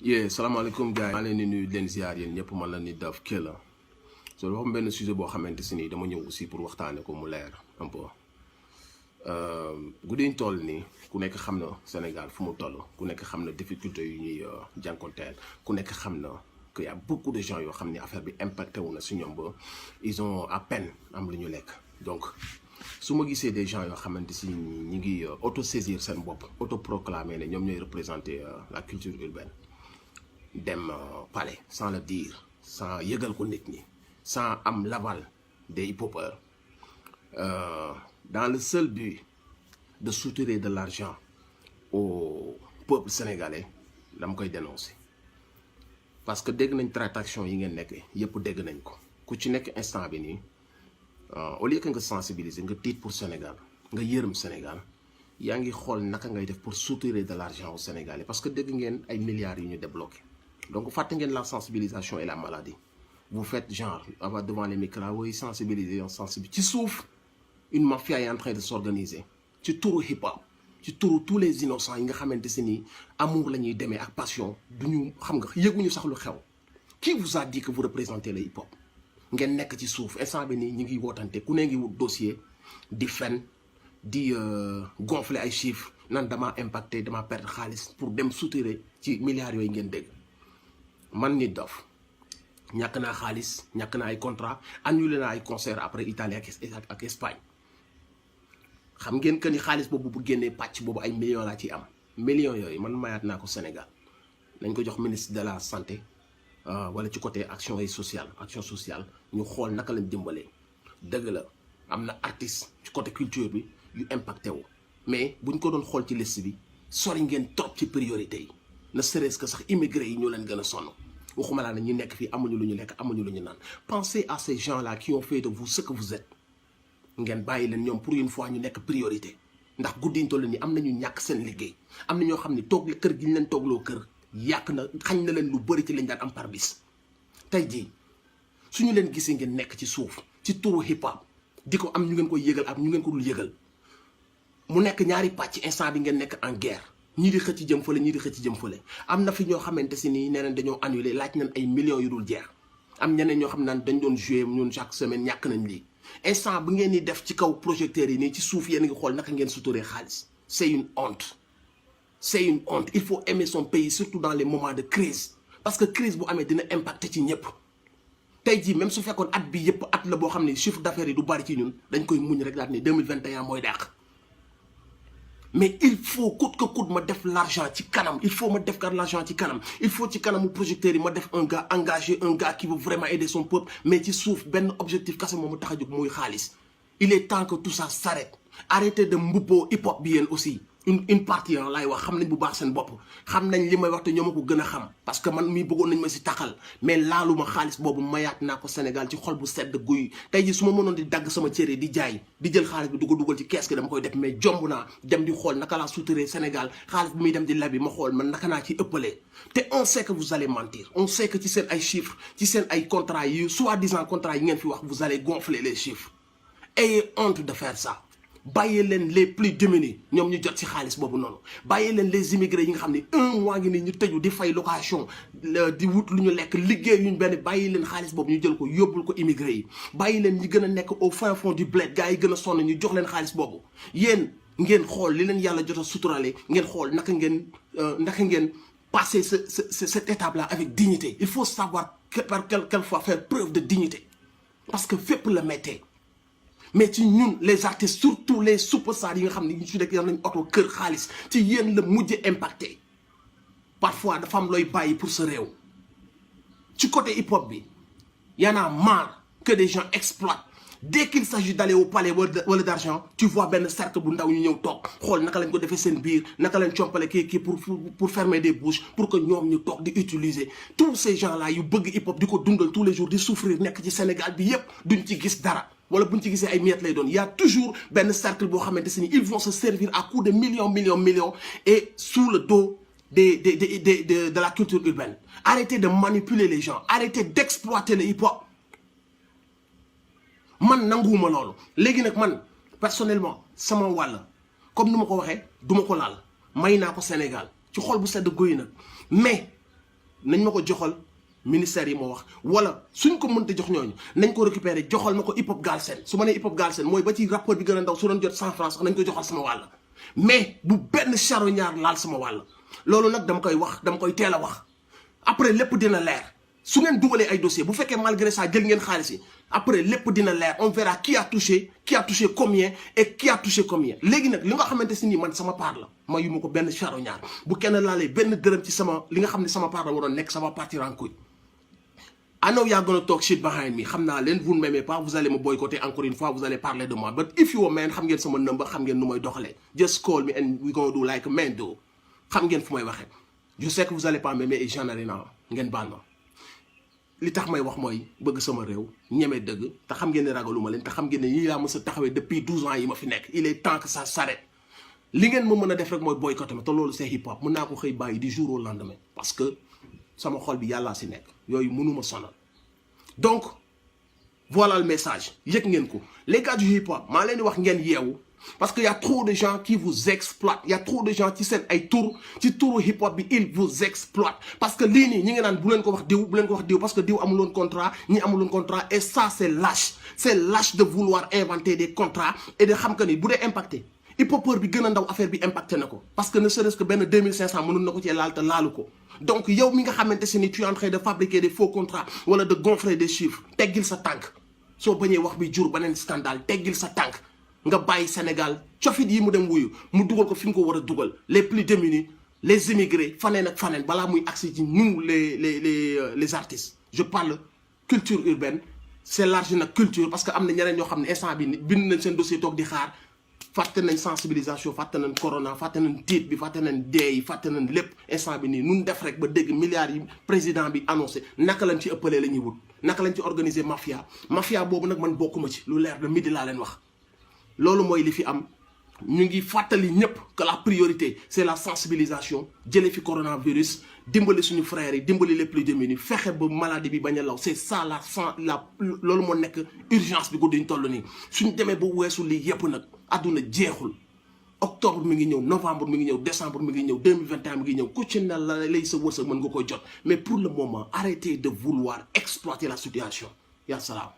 salaamaaleykum gars yi maa leen di nuyu leen ziar yéen ñëpp man la ni Daf Kella so dafa am benn sujet boo xamante si nii dama ñëw aussi pour waxtaane ko mu leer un peu guddiñ toll nii ku nekk xam na Sénégal fu mu toll ku nekk xam na difficulté yu ñuy jànkonteel ku nekk xam na que y a beaucoup de gens yoo xam ni affaire bi impacté wu na si ñoom ba ils ont à peine am lu ñu lekk donc su ma gisee des gens yoo xamante si ñi ngi auto-saisir seen bopp auto-proclamer ne ñoom ñooy représenter la culture urbaine dem palais sans le dire sans yëgal ko nit ñi sans am l'aval des hip-hopeurs dans le seul but de soutirer de l'argent au peuple sénégalais dama koy dénoncer parce que dégg nañ tractation yi ngeen nekk yëpp dégg nañ ko ku ci nekk instant bi nii au lieu que nga sensibiliser nga tiit pour Sénégal nga yërëm Sénégal yaa ngi xool naka ngay def pour soutirer de l'argent au Sénégalais parce que dégg ngeen ay milliards yu ñu débloqué donc fàtte ngeen la sensibilisation et la maladie vous faites genre devant les micros oui sensibiliser ci suuf une mafia est en train de s'organiser ci turu hip hop ci turu tous les innocents yi nga xamante si ni amour la ñuy demee ak passion duñu xam nga yëguñu sax lu xew qui vous a dit que vous représentez le hip hop ngeen nekk ci suuf instant bi nii ñu ngi wootante ku ne ngi wut dossier di fen di gonfler ay chiffres nan dama impacté dama perdre xaalis pour dem soutirer ci milliards yooyu ngeen dégg man Nit Dof ñàkk naa xaalis ñàkk naa ay contrat annulé naa ay concert après Italie ak Espagne xam ngeen que ni xaalis boobu bu génnee pàcc boobu ay millions laa ciy am millions yooyu man mayaat naa ko Sénégal nañ ko jox ministre de la santé wala ci côté action sociale ñu xool naka lañ dimbalee dëgg la am na artiste ci côté culture bi yu impacté wu mais buñ ko doon xool ci liste bi sori ngeen trop ci priorité yi ne serait-ce que sax immigré yi ñoo leen gën a sonn waxuma laa ne ñu nekk fii amuñu lu ñu lekk amuñu lu ñu naan pensez à ces gens là qui ont fait de vous ce que vous êtes ngeen bàyyi leen ñoom pour une fois ñu nekk priorité ndax guddiñ toll nii am nañu ñàkk seen liggéey am na ñoo xam ne toog kër gi ñu leen toogloo kër yàq na xañ na leen lu bëri ci lañ daan am par bis tey jii suñu leen gisee ngeen nekk ci suuf ci turu hip hop di ko am ñu ngeen koy yëgal ak ñu ngeen ko dul yëgal mu nekk ñaari pàcc instant bi ngeen nekk en guerre ñii di xëcc jëm fële ñii di xëcc jëm fële am na fi ñoo xamante si nii nee nañ dañoo annulé laaj nañ ay millions yu dul jeex am ñeneen ñoo xam naan dañ doon jouer ñun chaque semaine ñàkk nañ lii instant bu ngeen di def ci kaw projecteurs yi nii ci suuf yéen ngi xool naka ngeen suturee xaalis c'est une honte il faut aimer son pays surtout dans les moments de crise parce que crise bu amee dina impacter ci ñëpp tey jii même su fekkoon at bi yëpp at la boo xam ne chiffre d'affaires yi du bari ci ñun dañ koy muñ rek daal ne 2021 mooy dàq mais il faut coûte que coûte ma def l'argent ci kanam il faut ma def l'argent ci kanam il faut ci kanamu projecteurs yi ma def un gars engagé un gars qui veut vraiment aider son peuple mais ci suuf benn objectif kese moom mu tax a jóg muy xaalis il est temps que tout ça s'arrête arrêtez de mbubboo hip hop bi yéen aussi une partie laay wax xam nañ bu baax seen bopp xam nañ li may wax te ñoo ma ko gën a xam parce que man mii bëggoon nañ ma si taxal mais laaluma xaalis boobu mayaat naa ko Sénégal ci xol bu sedd guy tey ji su ma mënoon di dagg sama cere di jaay di jël xaalis bi dugal ci kees gi dama koy def mais jomb naa dem di xool naka laa suturee Sénégal xaalis bi muy dem di labi ma xool man naka naa ci ëppalee te on sait que vous allez mentir on sait que ci seen ay chiffres ci seen ay contrats yi soi-disant contrats yi ngeen fi wax vous allez gonfler les chiffres ayez honte de faire ça bàyyi leen les plus démunis ñoom ñu jot ci xaalis boobu noonu bàyyi leen les immigrés yi nga xam ne un mois ngi nii ñu tëju di fay location di wut lu ñu lekk liggéey yuñ benn bàyyi leen xaalis boobu ñu jël ko yóbbul ko immigré yi bàyyi leen ñi gën a nekk au fin fond du bled gars yi gën a sonn ñu jox leen xaalis boobu yéen ngeen xool li leen yàlla jot a suturale ngeen xool naka ngeen passer cette étape là avec dignité il faut savoir quelquefois faire preuve de dignité parce que fépp la mettee mais ci ñun les artistes surtout les superstars yi nga xam ne ñu si nekk yor nañ oto kër xaalis ci yéen la mujj impacté parfois dafa am looy bàyyi pour sa réew ci côté hip hop bi y en a marre que des gens exploitent dès qu'il s'agit d'aller au palais wala d'argent tu vois benn cercle bu ndaw ñu ñëw toog xool naka lañ ko defee seen biir naka lañ compale kii pour fermer des bouches pour que ñoom ñu toog di utiliser tous ces gens là yu bëgg hip hop di ko dundal tous les jours di souffrir nekk ci Sénégal bi yépp duñ ci gis dara wala buñ ci gisee ay miettes lay doon y a toujours benn cercle boo xamante si ni ils vont se servir à coups de millions et sous le dos de la culture urbaine arrêtez de manipuler les gens arrêtez d'exploiter le hip hop man nanguwuma loolu léegi nag man personnellement sama wàll comme ni ma ko waxee duma ko laal may naa ko Sénégal ci xol bu sedd guy nag mais nañ ma ko joxal ministère yi moo wax wala suñ ko mënta jox ñooñu nañ ko récupérer joxal ma ko hip hop Galsen su ma nee hip hop Galsen mooy ba ci rapport bi gën a ndaw su doon jot 100 francs sax nañ ko joxal sama wàll mais bu benn charognard laal sama wàll loolu nag dama koy wax dama koy teel a wax après lépp dina leer su ngeen dugalee ay dossier bu fekkee malgré ça jël ngeen xaalis yi après lépp dina leer on verra qui a touché combien et qui a touché combien léegi nag li nga xamante si nii man sama part la ma yu ma ko benn charognard bu kenn laalee benn dërëm ci sama li nga xam ne sama part la waroon nekk sama partir en couille. I know you're gonna talk shit behind me xam naa leen vous ne m'aimez pas vous allez me boycotter encore une fois vous allez parler de moi but if you a man xam ngeen sama number xam ngeen nu may doxalee just call me and we gonna do like a man do xam ngeen fu may waxee je sais que vous allez pas m'aimer et j'en ai rien ngeen baal ma li tax may wax mooy bëgg sama réew ñeme dëgg te xam ngeen ne ragaluma leen te xam ngeen ne yii laa mës a taxawee depuis 12 ans yi ma fi nekk il est temps que ça s'arrête li ngeen ma mën a def rek mooy boycotter ma te loolu c'est hip hop mën naa ko xëy bàyyi du jour au lendemain parce que sama xol bi yàllaa si nekk yooyu mënuma sonal donc voilà le message yëg ngeen ko les gars du hip hop maa leen di wax ngeen yeewu parce que y a trop de gens qui vous exploitent y a trop de gens ci seen ay tour ci turu hip hop bi ils vous exploitent parce que lii nii ñi ngi naan bu leen ko wax diw bu leen ko wax diw parce que diw amuloon contrat ñi amuloon contrat et ça c'est lâche de vouloir inventer des contrats et de xam que ni bu dee impacté hip-hopeur bi gën a ndaw affaire bi impacté na ko parce que ne serait-ce que benn 2500 mënul na ko cee laal te laalu ko donc yow mi nga xamante si ni tu es en train de fabriquer des faux contrats wala de gonfler des chiffres teggil sa tànk soo bañee wax bi jur beneen scandale teggil sa tànk nga bàyyi Sénégal cofit yi mu dem wuyu mu dugal ko fi mu ko war a dugal les plus démunis les immigrés faneen ak faneen balaa muy accès ci nous les artistes je parle culture urbaine c'est large nag culture parce que am na ñeneen ñoo xam ne instant bi bind nañ seen dossier toog di xaar fàtte nañ sensibilisation fàtte nañ corona fàtte nañ tiit bi fàtte nañ dee yi fàtte nañ lépp instant bi nii nun def rek ba dégg milliards yi président bi annoncé naka lañ ci ëppalee la ñuy wut naka lañ ci organiser mafia boobu nag man bokkuma ci lu leer de midi laa leen wax loolu mooy li fi am ñu ngi fàttali ñëpp que la priorité c'est la sensibilisation jëlee fi coronavirus dimbali suñu frères yi dimbali les plus démunis fexe ba maladie bi bañ a law c'est ça loolu moo nekk urgence bi ko duñ toll nii suñu demee ba weesu lii yëpp nag àdduna jeexul octobre mi ngi ñëw novembre mi ngi ñëw décembre mi ngi ñëw 2021 mi ngi ñëw ku ci ne la lay sa wërsëg mën nga koy jot mais pour le moment arrêtez de vouloir exploiter la situation yaa salaam